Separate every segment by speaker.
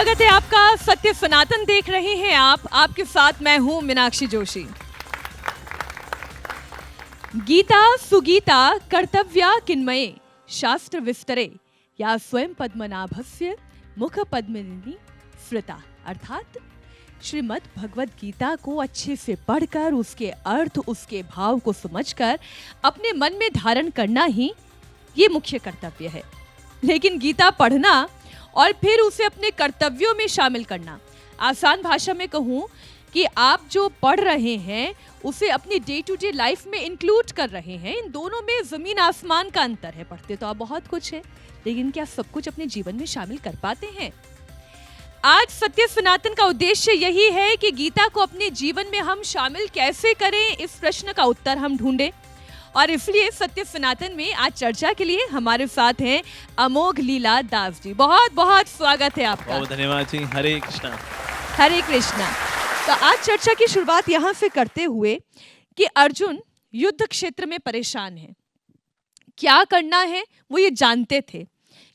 Speaker 1: स्वागत है आपका। सत्य सनातन देख रहे हैं आप, आपके साथ मैं हूं मीनाक्षी जोशी। गीता सुगीता कर्तव्या किन्मये शास्त्र विस्तरे या स्वयं पद्मनाभस्य मुख पद्मिनी स्मृता। अर्थात श्रीमद् भगवद गीता को अच्छे से पढ़कर उसके अर्थ, उसके भाव को समझकर अपने मन में धारण करना ही ये मुख्य कर्तव्य है। लेकिन गीता पढ़ना और फिर उसे अपने कर्तव्यों में शामिल करना, आसान भाषा में कहूँ कि आप जो पढ़ रहे हैं उसे अपनी डे टू डे लाइफ में इंक्लूड कर रहे हैं, इन दोनों में जमीन आसमान का अंतर है। पढ़ते तो आप बहुत कुछ है, लेकिन क्या सब कुछ अपने जीवन में शामिल कर पाते हैं? आज सत्य सनातन का उद्देश्य यही है कि गीता को अपने जीवन में हम शामिल कैसे करें, इस प्रश्न का उत्तर हम ढूंढें। और इसलिए सत्य सनातन में आज चर्चा के लिए हमारे साथ हैं अमोघ लीला दास जी। बहुत बहुत स्वागत है आपका।
Speaker 2: बहुत धन्यवाद जी। हरे कृष्णा।
Speaker 1: हरे कृष्णा। तो आज चर्चा की शुरुआत यहाँ से करते हुए कि अर्जुन युद्ध क्षेत्र में परेशान है, क्या करना है वो ये जानते थे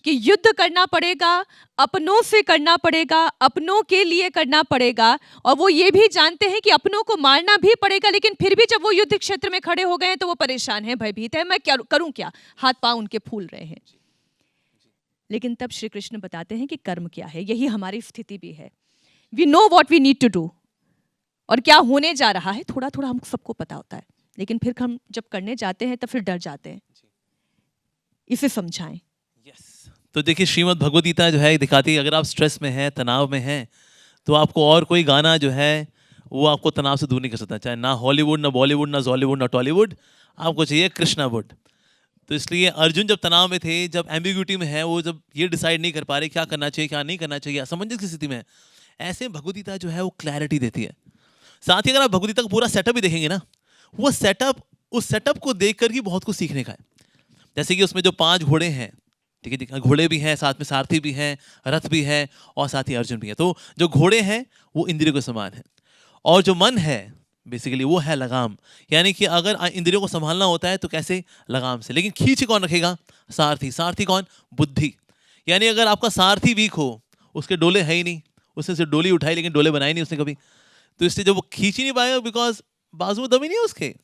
Speaker 1: कि युद्ध करना पड़ेगा, अपनों से करना पड़ेगा, अपनों के लिए करना पड़ेगा, और वो ये भी जानते हैं कि अपनों को मारना भी पड़ेगा। लेकिन फिर भी जब वो युद्ध क्षेत्र में खड़े हो गए हैं तो वो परेशान हैं, भयभीत है, मैं क्या करूं, क्या हाथ पांव उनके फूल रहे हैं। लेकिन तब श्री कृष्ण बताते हैं कि कर्म क्या है। यही हमारी स्थिति भी है। We know what we need to do, और क्या होने जा रहा है थोड़ा थोड़ा हम सबको पता होता है, लेकिन फिर हम जब करने जाते हैं तो फिर डर जाते हैं। इसे समझाएं।
Speaker 2: तो देखिए, श्रीमद् भगवद गीता जो है दिखाती है, अगर आप स्ट्रेस में हैं, तनाव में हैं, तो आपको और कोई गाना जो है वो आपको तनाव से दूर नहीं कर सकता। चाहे ना हॉलीवुड, ना बॉलीवुड, ना जॉलीवुड, ना टॉलीवुड, आपको चाहिए कृष्णा वुड। तो इसलिए अर्जुन जब तनाव में थे, जब एम्बिग्यूटी में है, वो जब ये डिसाइड नहीं कर पा रहे क्या करना चाहिए क्या नहीं करना चाहिए, असमंजस की स्थिति में है, ऐसे भगवद गीता जो है वो क्लैरिटी देती है। साथ ही अगर आप भगवद गीता का पूरा सेटअप भी देखेंगे ना, वो सेटअप, उस सेटअप को देख कर ही बहुत कुछ सीखने का है। जैसे कि उसमें जो 5 घोड़े हैं, ठीक है, घोड़े भी हैं, साथ में सारथी भी हैं, रथ भी है, और साथ ही अर्जुन भी है। तो जो घोड़े हैं वो इंद्रियों के समान है, और जो मन है बेसिकली वो है लगाम। यानी कि अगर इंद्रियों को संभालना होता है तो कैसे? लगाम से। लेकिन खींच कौन रखेगा? सारथी। सारथी कौन? बुद्धि। यानी अगर आपका सारथी वीक हो, उसके डोले है ही नहीं, उसने सिर्फ डोली उठाई लेकिन डोले बनाए नहीं उसने कभी, तो इसलिए जब वो खींच ही नहीं पाएगा, बिकॉज बाजू में दम ही नहीं है उसके।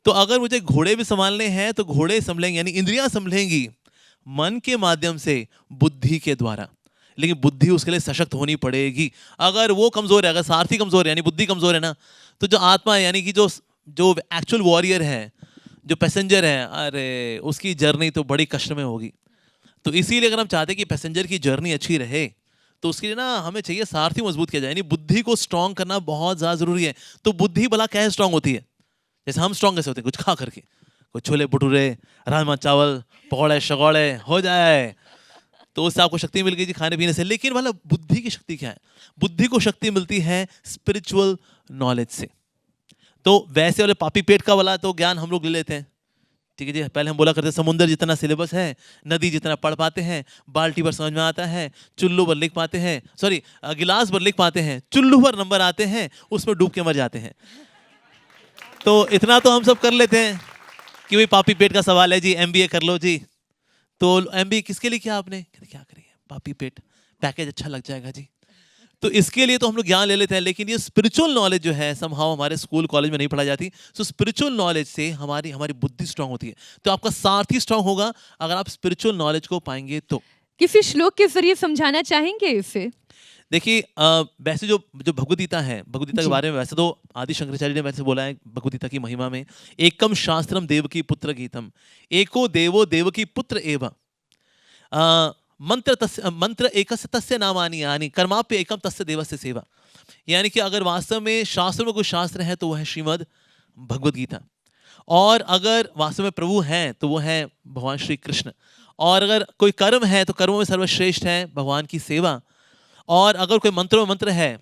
Speaker 2: तो अगर मुझे घोड़े भी संभालने हैं तो घोड़े संभलेंगे, यानी इंद्रियां संभलेंगी मन के माध्यम से, बुद्धि के द्वारा। लेकिन बुद्धि उसके लिए सशक्त होनी पड़ेगी। अगर वो कमजोर है, अगर सारथी कमजोर है, यानी बुद्धि कमजोर है ना, तो जो आत्मा है, यानी कि जो एक्चुअल वॉरियर है, जो पैसेंजर है, अरे उसकी जर्नी तो बड़ी कष्ट में होगी। तो इसीलिए अगर हम चाहते हैं कि पैसेंजर की जर्नी अच्छी रहे, तो उसके लिए ना हमें चाहिए सारथी मजबूत किया जाए, यानी बुद्धि को स्ट्रांग करना बहुत ज्यादा जरूरी है। तो बुद्धि भला कैसे स्ट्रांग होती है? जैसे हम स्ट्रांग कैसे होते हैं? कुछ खा करके, कुछ छोले भटूरे, राजमा चावल, पकौड़े शकौड़े हो जाए, तो उससे आपको शक्ति मिल गई जी खाने पीने से। लेकिन वाला बुद्धि की शक्ति क्या है? बुद्धि को शक्ति मिलती है स्पिरिचुअल नॉलेज से। तो वैसे वाले पापी पेट का वाला तो ज्ञान हम लोग ले लेते हैं, ठीक है जी। पहले हम बोला करते समुंदर जितना सिलेबस है, नदी जितना पढ़ पाते हैं, बाल्टी पर समझ में आता है, चुल्लू पर लिख पाते हैं, सॉरी गिलास पर लिख पाते हैं, चुल्लू पर नंबर आते हैं, उसमें डूब के मर जाते हैं। तो इतना तो हम सब कर लेते हैं कि भाई पापी पेट का सवाल है जी, एमबीए कर लो जी। तो एमबीए किसके लिए किया आपने? क्या करिए, पापी पेट, पैकेज अच्छा लग जाएगा जी। तो इसके लिए तो हम लोग ज्ञान ले लेते हैं, लेकिन ये स्पिरिचुअल नॉलेज जो है समहाउ हमारे स्कूल कॉलेज में नहीं पढ़ाई जाती। सो स्पिरिचुअल नॉलेज से हमारी बुद्धि स्ट्रांग होती है। तो आपका सारथी स्ट्रांग होगा अगर आप स्पिरिचुअल नॉलेज को पाएंगे तो।
Speaker 1: किसी श्लोक के जरिए समझाना चाहेंगे इसे?
Speaker 2: देखिए, वैसे जो भगवद गीता है, भगवद गीता के बारे में वैसे तो आदि शंकराचार्य ने वैसे बोला है भगवद गीता की महिमा में, एकम शास्त्रम देवकी पुत्र गीतम, एको देवो देवकी पुत्र एव, मंत्र एकस्य तस्य नामानि यानि कर्माप्य एकम तस्य देवस्य सेवा। यानी कि अगर वास्तव में शास्त्र में कोई शास्त्र है तो वह है श्रीमद् भगवद गीता, और अगर वास्तव में प्रभु हैं तो वो है भगवान श्री कृष्ण, और अगर कोई कर्म है तो कर्मों में सर्वश्रेष्ठ है भगवान की सेवा, और अगर कोई मंत्र में मंत्र है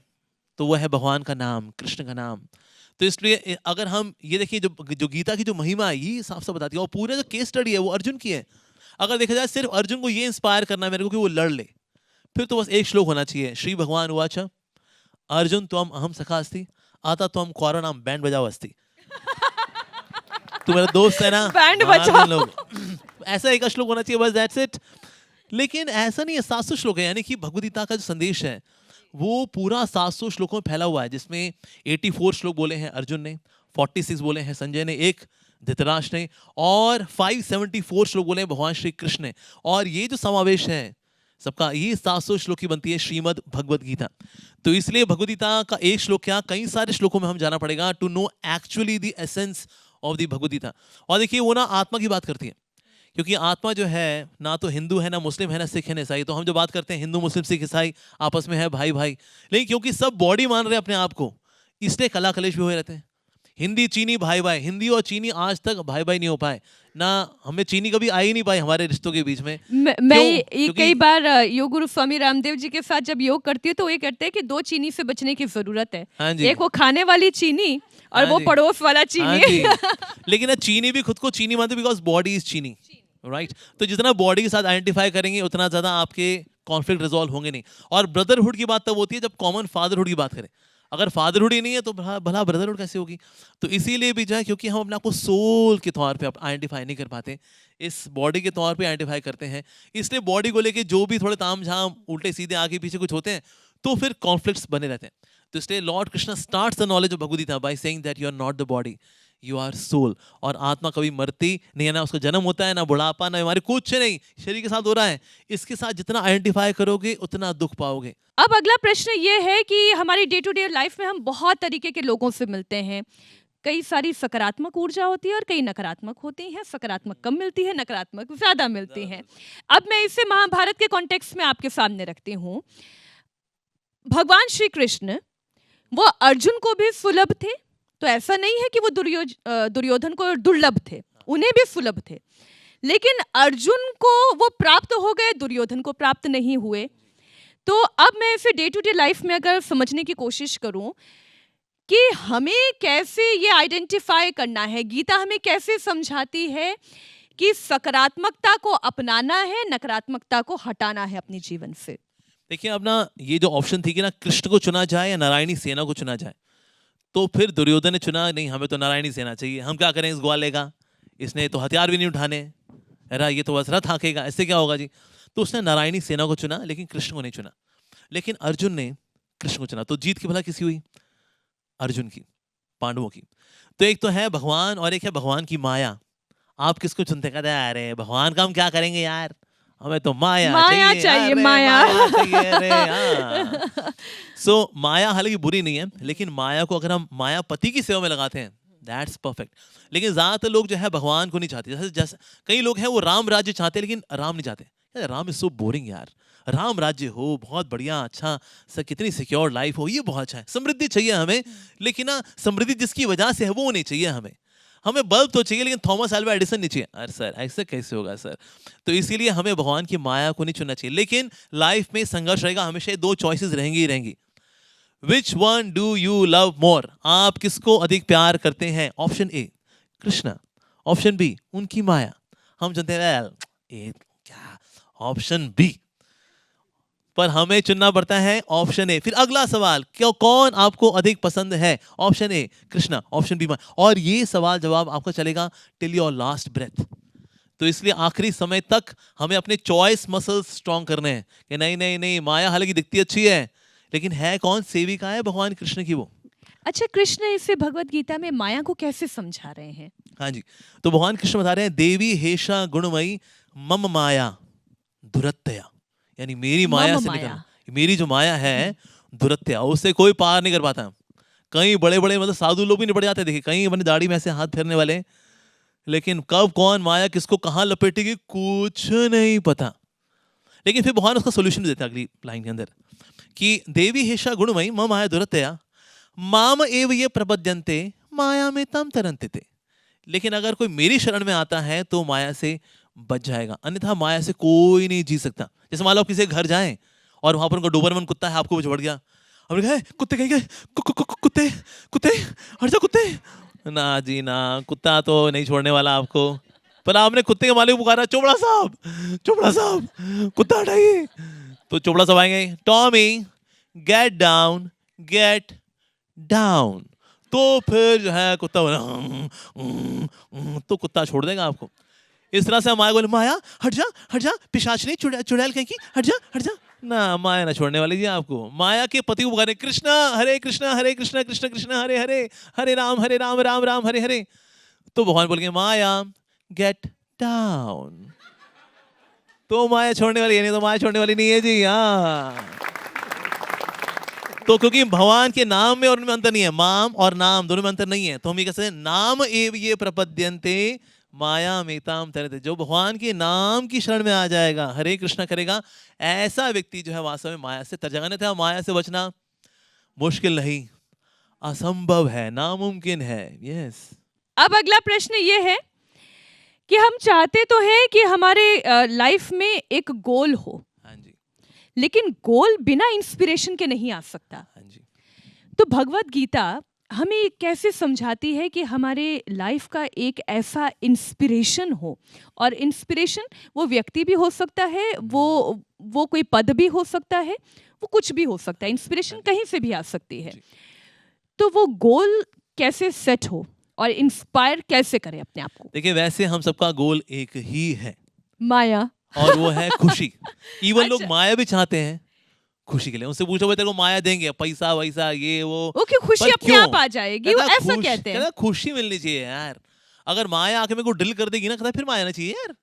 Speaker 2: तो वह है भगवान का नाम, कृष्ण का नाम। तो इसलिए अगर हम ये देखिए, जो गीता की जो महिमा है ये साफ साफ बताती है, और पूरे जो केस स्टडी है वो अर्जुन की है। अगर देखा जाए सिर्फ अर्जुन को ये इंस्पायर करना है मेरे को कि वो लड़ ले, फिर तो बस एक श्लोक होना चाहिए, श्री भगवान उवाच अर्जुन त्वम अहम सखा अस्ति आता त्वम क्वारो नाम बैंड बजाओ अस्ति। तू मेरा दोस्त है ना,
Speaker 1: बैंड बजाओ।
Speaker 2: लोग ऐसा एक श्लोक होना चाहिए बस, दैट्स इट। लेकिन ऐसा नहीं है, 700 श्लोक है, यानी कि भगवद गीता का जो संदेश है वो पूरा 700 श्लोकों में फैला हुआ है, जिसमें 84 श्लोक बोले हैं अर्जुन ने, 46 बोले हैं संजय ने, एक धृतराष्ट्र ने, और 574 श्लोक बोले हैं भगवान श्री कृष्ण ने। और ये जो समावेश है सबका, ये 700 श्लोक की बनती है श्रीमद् भगवद गीता। तो इसलिए भगवद गीता का एक श्लोक क्या, कई सारे श्लोकों में हम जाना पड़ेगा to know actually the essence of the Bhagavad Gita. और देखिए वो ना आत्मा की बात करती है, क्योंकि आत्मा जो है ना तो हिंदू है, ना मुस्लिम है, ना सिख है, ना ईसाई। तो हम जो बात करते हैं हिंदू मुस्लिम सिख ईसाई आपस में है भाई भाई, लेकिन क्योंकि सब बॉडी मान रहे हैं अपने आप को, इसलिए कला कलेश भी हुए रहते हैं। हिंदी चीनी भाई भाई, हिंदी और चीनी आज तक भाई भाई नहीं हो पाए ना, हमें चीनी कभी आ ही नहीं पाई हमारे रिश्तों के बीच में।
Speaker 1: मैं कई बार योग गुरु स्वामी रामदेव जी के साथ जब योग करती हूँ तो ये कहते हैं कि दो चीनी से बचने की जरूरत है।
Speaker 2: हाँ जी।
Speaker 1: एक वो खाने वाली चीनी और
Speaker 2: हाँ
Speaker 1: वो
Speaker 2: जी।
Speaker 1: पड़ोस वाला
Speaker 2: हाँ
Speaker 1: चीनी।
Speaker 2: जी। लेकिन ना चीनी भी खुद को चीनी मानते, बिकॉज बॉडी इज चीनी, राइट। तो जितना बॉडी के साथ आइडेंटिफाई करेंगे उतना ज्यादा आपके कॉन्फ्लिक्ट रिजॉल्व होंगे नहीं। और ब्रदरहुड की बात तब होती है जब कॉमन फादरहुड की बात करें। अगर फादरहुड ही नहीं है तो भला ब्रदरहुड कैसे होगी। तो इसीलिए भी जो है, क्योंकि हम अपने आप को सोल के तौर पे आइडेंटिफाई नहीं कर पाते, इस बॉडी के तौर पे आइडेंटिफाई करते हैं, इसलिए बॉडी को लेके जो भी थोड़े ताम झाम उल्टे सीधे आगे पीछे कुछ होते हैं तो फिर कॉन्फ्लिक्ट्स बने रहते हैं। तो इसलिए Lord Krishna starts the knowledge of Bhagavad Gita by saying that you are not the body, you are soul. और आत्मा कभी मरती नहीं है, ना उसका जन्म होता है, ना बुढ़ापा, ना हमारे कुछ नहीं, शरीर के साथ हो रहा है। इसके साथ जितना आइडेंटिफाई करोगे उतना दुख पाओगे।
Speaker 1: अब अगला प्रश्न ये है कि हमारी डे टू डे लाइफ में हम बहुत तरीके के लोगों से मिलते हैं। कई सारी सकारात्मक ऊर्जा होती है और कई नकारात्मक होती हैं। सकारात्मक कम मिलती है, नकारात्मक ज्यादा मिलती हैं। अब मैं इसे महाभारत के कॉन्टेक्स्ट में आपके सामने रखती हूँ। भगवान श्री कृष्ण वो अर्जुन को भी सुलभ थे, तो ऐसा नहीं है कि वो दुर्योधन को दुर्लभ थे, उन्हें भी सुलभ थे। लेकिन अर्जुन को वो प्राप्त हो गए, दुर्योधन को प्राप्त नहीं हुए। तो अब मैं इसे डे टू डे लाइफ में अगर समझने की कोशिश करूं कि हमें कैसे ये आइडेंटिफाई करना है, गीता हमें कैसे समझाती है कि सकारात्मकता को अपनाना है, नकारात्मकता को हटाना है अपने जीवन से।
Speaker 2: देखिए अब ना ये जो ऑप्शन थी कि ना कृष्ण को चुना जाए या नारायणी सेना को चुना जाए, तो फिर दुर्योधन ने चुना नहीं हमें तो नारायणी सेना चाहिए, हम क्या करें इस ग्वाले का, इसने तो हथियार भी नहीं उठाने, अरे ये तो बस रथ हाँकेगा, इससे क्या होगा जी। तो उसने नारायणी सेना को चुना लेकिन कृष्ण को नहीं चुना। लेकिन अर्जुन ने कृष्ण को चुना, तो जीत की भला किसी हुई? अर्जुन की, पांडवों की। तो एक तो है भगवान और एक है भगवान की माया। आप किसको चुनते? कहते हैं अरे भगवान का हम क्या करेंगे यार, हमें तो माया चाहिए, अरे
Speaker 1: माया
Speaker 2: चाहिए, अरे हाँ। सो माया हालांकि बुरी नहीं है, लेकिन माया को अगर हम मायापति की सेवा में लगाते हैं दैट्स परफेक्ट। लेकिन ज्यादातर लोग जो है भगवान को नहीं चाहते। जैसे कई लोग हैं वो राम राज्य चाहते हैं लेकिन राम नहीं चाहते। राम इज सो बोरिंग यार, राम राज्य हो बहुत बढ़िया, अच्छा सर, कितनी सिक्योर लाइफ हो, ये बहुत अच्छा है। समृद्धि चाहिए हमें, लेकिन ना समृद्धि जिसकी वजह से है वो नहीं चाहिए हमें। हमें बल्ब तो चाहिए लेकिन थॉमस अल्वा एडिसन नहीं चाहिए। अरे सर ऐसे कैसे होगा सर। तो इसीलिए हमें भगवान की माया को नहीं चुनना चाहिए। लेकिन लाइफ में संघर्ष रहेगा, हमेशा दो चॉइसेस रहेंगी ही रहेंगी। Which one do you love more, आप किसको अधिक प्यार करते हैं? Option A Krishna, option B उनकी माया। हम जानते हैं क्या ऑप्शन बी, पर हमें चुनना पड़ता है ऑप्शन ए। फिर अगला सवाल, क्यों कौन आपको अधिक पसंद है? Option A Krishna, option B Maya. और ये सवाल जवाब आपका चलेगा टिल योर लास्ट ब्रेथ। तो इसलिए आखिरी समय तक हमें अपने चॉइस मसल्स स्ट्रॉन्ग करने हैं कि नहीं नहीं नहीं, माया हालांकि दिखती अच्छी है लेकिन है कौन? सेविका है भगवान कृष्ण की वो।
Speaker 1: अच्छा, कृष्ण इसे भगवत गीता में माया को कैसे समझा रहे हैं?
Speaker 2: हाँ जी, तो भगवान कृष्ण बता रहे हैं देवी हेषा गुणमयी मम माया दुरत्या, यानी मेरी माया से निकलना। मेरी जो माया है दुरत्या, उससे कोई पार नहीं कर पाता। कई बड़े बड़े मतलब साधु लोग भी निपट जाते, देखिए कहीं अपनी दाढ़ी में ऐसे हाथ फेरने वाले, लेकिन कब कौन माया किसको कहां लपेटेगी कुछ नहीं पता। लेकिन फिर भगवान उसका सोल्यूशन देता है अगली लाइन के अंदर कि देवी हेषा गुणमयी मम माया दुरत्या माम एव ये प्रपद्यन्ते माया में तम तरन्ते थे। लेकिन अगर कोई मेरी शरण में आता है तो माया से बच जाएगा, अन्यथा माया से कोई नहीं जी सकता। जैसे मान लो आप किसी घर जाएं और वहां पर उनका डोबरमन कुत्ता है, आपको झपट गया, अब कहे कुत्ते कहीं गए, कुत्ते कुत्ते हट जा कुत्ते। ना जी ना, कुत्ता तो नहीं छोड़ने वाला आपको। पर आपने कुत्ते के मालिक को पुकारा, चोपड़ा साहब कुत्ता हटाइए, तो चोपड़ा साहब आएंगे, टॉमी गेट डाउन। तो फिर जो है कुत्ता तो कुत्ता छोड़ देगा आपको। इस तरह से हम माया को बोले, माया हट जा पिशाचनी चुड़ैल कहीं की, हट जा ना। माया ना छोड़ने वाली जी आपको। माया के पति को पुकारे, कृष्णा हरे कृष्णा कृष्ण कृष्ण हरे हरे, हरे राम राम राम हरे हरे। तो भगवान बोल गए, माया गेट डाउन। तो माया छोड़ने वाली है, नहीं तो माया छोड़ने वाली नहीं है जी। हाँ, तो क्योंकि भगवान के नाम में और उनमें अंतर नहीं है, माम और नाम दोनों में अंतर नहीं है, तो हम ये कह सकते हैं नाम एव ये प्रपद्यन्ते माया मेताम तरते। जो भगवान के नाम की शरण में आ जाएगा, हरे कृष्णा करेगा, ऐसा व्यक्ति जो है वास्तव में माया से तर जाएगा। नहीं था माया से बचना मुश्किल नहीं, असंभव है, नामुमकिन है। यस।
Speaker 1: अब अगला प्रश्न ये है कि हम चाहते तो हैं कि हमारे लाइफ में एक गोल हो,
Speaker 2: हाँ जी,
Speaker 1: लेकिन गोल बिना इंस्पिरेशन के नहीं आ सकता।
Speaker 2: हाँ जी।
Speaker 1: तो भगवत गीता हमें कैसे समझाती है कि हमारे लाइफ का एक ऐसा इंस्पिरेशन हो, और इंस्पिरेशन वो व्यक्ति भी हो सकता है, वो कोई पद भी हो सकता है, वो कुछ भी हो सकता है, इंस्पिरेशन कहीं से भी आ सकती है। तो वो गोल कैसे सेट हो और इंस्पायर कैसे करें अपने आप को?
Speaker 2: देखिए, वैसे हम सबका गोल एक ही है,
Speaker 1: माया।
Speaker 2: और वो है खुशी। इवन लोग
Speaker 1: अच्छा।
Speaker 2: माया भी चाहते हैं खुशी के लिए। उनसे पूछो भाई तेरे को माया देंगे, पैसा वैसा ये वो,
Speaker 1: ओके, खुशी
Speaker 2: पर
Speaker 1: अपने
Speaker 2: क्यों?
Speaker 1: आप आ जाएगी, वो
Speaker 2: कहता
Speaker 1: ऐसा
Speaker 2: खुश,
Speaker 1: कहते हैं।
Speaker 2: कहता खुशी मिलनी चाहिए यार। अगर माया आके मेरे को ड्रिल कर देगी ना, कहता फिर माया ना चाहिए यार,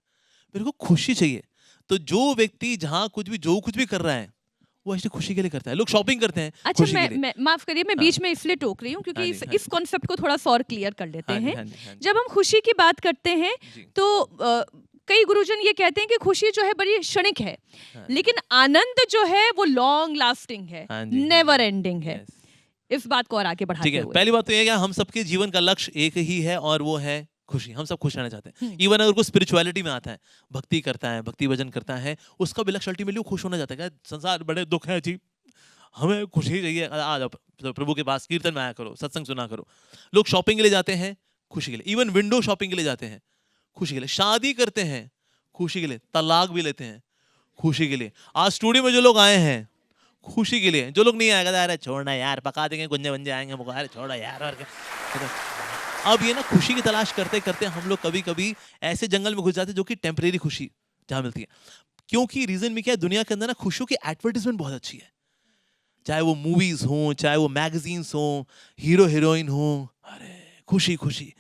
Speaker 2: मेरे को खुशी चाहिए। तो जो व्यक्ति जहां जो कुछ भी कर रहा है, वो एक्चुअली खुशी के लिए करता है। लोग शॉपिंग करते हैं
Speaker 1: अच्छा,
Speaker 2: खुशी के लिए।
Speaker 1: मैं माफ करिए, मैं
Speaker 2: हाँ।
Speaker 1: बीच में इसलिए टोक रही हूँ क्योंकि
Speaker 2: हाँ जी, हाँ
Speaker 1: इस कॉन्सेप्ट को थोड़ा सा और क्लियर कर लेते
Speaker 2: हाँ जी,
Speaker 1: हैं।
Speaker 2: हाँ जी, हाँ जी।
Speaker 1: जब हम खुशी की बात करते हैं
Speaker 2: जी।
Speaker 1: तो कई गुरुजन ये कहते हैं कि खुशी जो है बड़ी क्षणिक है,
Speaker 2: हाँ।
Speaker 1: लेकिन आनंद जो है वो लॉन्ग लास्टिंग है,
Speaker 2: हाँ जी, हाँ
Speaker 1: नेवर
Speaker 2: जी।
Speaker 1: एंडिंग है।
Speaker 2: Yes।
Speaker 1: इस बात को और आगे
Speaker 2: ठीक
Speaker 1: बढ़ाते
Speaker 2: है,
Speaker 1: हुए
Speaker 2: पहली बात तो ये है कि हम सबके जीवन का लक्ष्य एक ही है, और वो है खुशी। हम सब खुश रहना चाहते हैं। इवन अगर कोई स्पिरिचुअलिटी में आता है, भक्ति करता है, भक्ति भजन करता है, उसका भी लक्ष्य अल्टीमेटली खुश होना चाहता है। संसार बड़े दुख है जी, हमें खुशी चाहिए, आ जाओ प्रभु के पास, कीर्तन में आया करो, सत्संग सुना करो। लोग शॉपिंग के लिए जाते हैं खुशी के लिए, इवन विंडो शॉपिंग के लिए जाते हैं खुशी के लिए, शादी करते हैं खुशी के लिए, तलाक भी लेते हैं खुशी के लिए। आज स्टूडियो में जो लोग आए हैं खुशी के लिए, जो लोग नहीं आएगा अरे छोड़ना यार, पका देंगे, गुंजे बंजे आएंगे, अरे छोड़ो यार। और अब ये ना खुशी की तलाश करते करते हम लोग कभी कभी ऐसे जंगल में घुस जाते हैं जो कि टेम्परेरी खुशी जहाँ मिलती है। क्योंकि रीजन में क्या है, दुनिया के अंदर ना खुशियों की एडवर्टीजमेंट बहुत अच्छी है, चाहे वो मूवीज हो, चाहे वो मैगजीन्स हो, हीरो हीरोइन हो, अरे खुशी खुशी